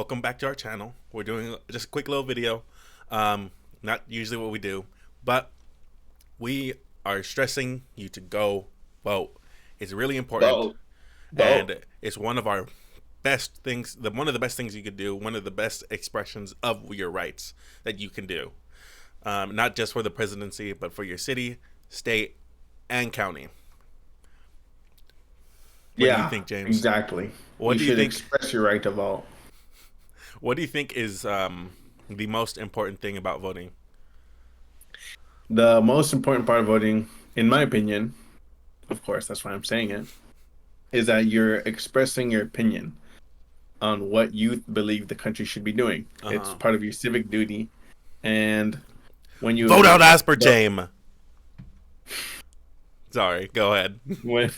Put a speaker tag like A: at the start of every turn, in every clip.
A: welcome back to our channel. We're doing just a quick little video. Not usually what we do, but we are stressing you to go vote. It's really important,
B: Vote. Vote.
A: and it's one of our best things. One of the best things you could do. One of the best expressions of your rights that you can do. Not just for the presidency, but for your city, state, and county. What do you
B: Yeah,
A: think, James?
B: exactly.
A: What
B: You
A: do you
B: should
A: think?
B: express your right to vote.
A: What do you think is the most important thing about voting?
B: The most important part of voting, in my opinion, of course, that's why I'm saying it, is that you're expressing your opinion on what you believe the country should be doing. It's
A: Uh-huh.
B: part of your civic duty. And when
A: Vote out
B: you
A: aspartame. Sorry, go ahead.
B: when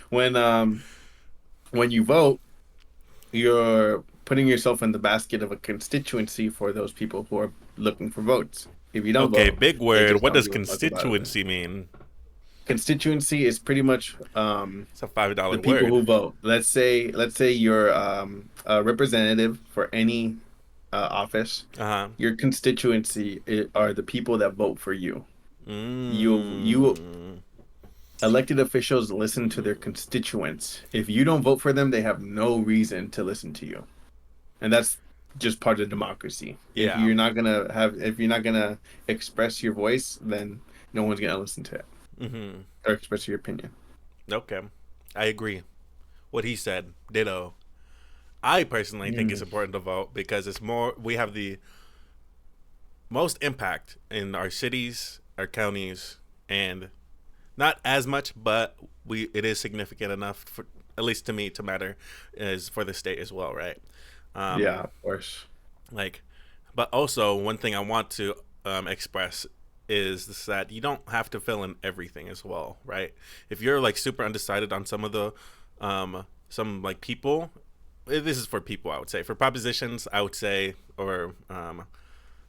B: when um when you vote, you're putting yourself in the basket of a constituency for those people who are looking for votes. If you don't
A: Okay,
B: vote,
A: big
B: they
A: word.
B: just
A: What
B: don't
A: does
B: give a fuck about it.
A: constituency mean?
B: Constituency is pretty much
A: It's a five
B: the
A: dollar
B: people
A: word.
B: who vote. Let's say you're a representative for any office.
A: Uh huh.
B: Your constituency are the people that vote for you. You
A: Mm.
B: elected officials listen to their constituents. If you don't vote for them, they have no reason to listen to you, and that's just part of democracy.
A: Yeah.
B: If you're not gonna express your voice, then no one's gonna listen to it
A: Mm-hmm.
B: or express your opinion.
A: Okay, I agree. What he said, ditto. I personally think it's
B: Mm.
A: important to vote because it's more. We have the most impact in our cities, our counties, and not as much, but it is significant enough for at least to me to matter is for the state as well, right?
B: Yeah,
A: Um,
B: of course.
A: like, but also one thing I want to express is that you don't have to fill in everything as well, right? If you're like super undecided on some of the some like people, this is for people, I would say. For propositions, I would say, or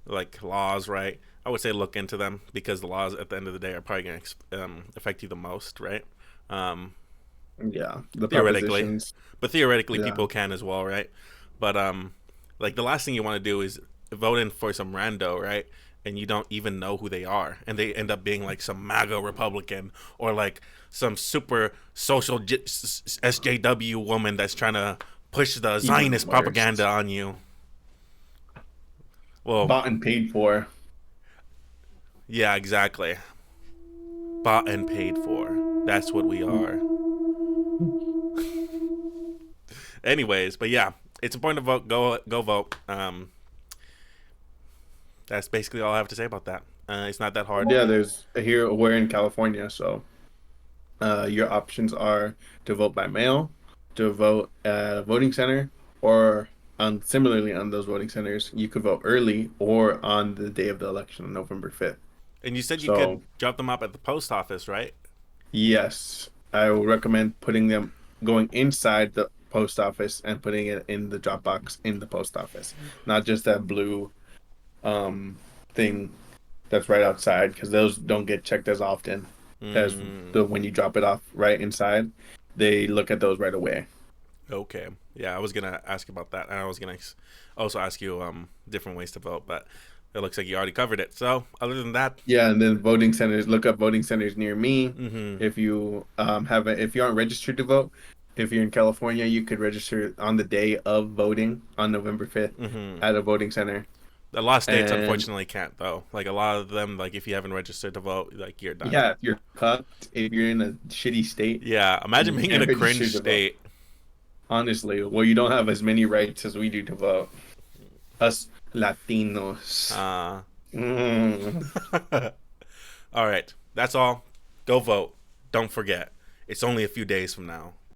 A: like laws, right? I would say look into them because the laws at the end of the day are probably going to affect you the most, right? Um,
B: Yeah, the
A: theoretically,
B: propositions.
A: but theoretically,
B: Yeah,
A: people can as well, right? But like the last thing you want to do is vote in for some rando, right? And you don't even know who they are, and they end up being like some MAGA Republican or like some super social SJW woman that's trying to push the
B: even
A: Zionist propaganda
B: worse.
A: on you. Well,
B: Bought and paid for.
A: yeah, exactly. Bought and paid for. That's what we are. Anyways, but yeah, it's important to vote. Go vote. That's basically all I have to say about that. It's not that hard.
B: Yeah, there's here we're in California, so your options are to vote by mail, to vote at a voting center, or similarly on those voting centers, you could vote early or on the day of the election on November 5th.
A: And you said you could
B: So,
A: drop them off at the post office, right?
B: yes, I would recommend putting them going inside the post office and putting it in the drop box in the post office, not just that blue um thing that's right outside because those don't get checked as often as
A: Mm,
B: the when you drop it off right inside. They look at those right away.
A: okay. Yeah, I was gonna ask about that, and I was gonna also ask you different ways to vote, but it looks like you already covered it. So other than that,
B: Yeah, and then voting centers. Look up voting centers near me.
A: mm-hmm,
B: If you if you aren't registered to vote, if you're in California, you could register on the day of voting on November 5th
A: mm-hmm.
B: at a voting center.
A: A lot of states
B: And
A: unfortunately can't though. Like a lot of them, like if you haven't registered to vote, like you're done.
B: yeah, if you're cucked, if you're in a shitty state
A: Yeah,
B: and
A: imagine
B: you
A: being in
B: can't
A: a cringe
B: register to vote,
A: state.
B: honestly, well, you don't have as many rights as we do to vote. Us Latinos.
A: Uh,
B: Mm.
A: all right, that's all. Go vote. Don't forget. It's only a few days from now.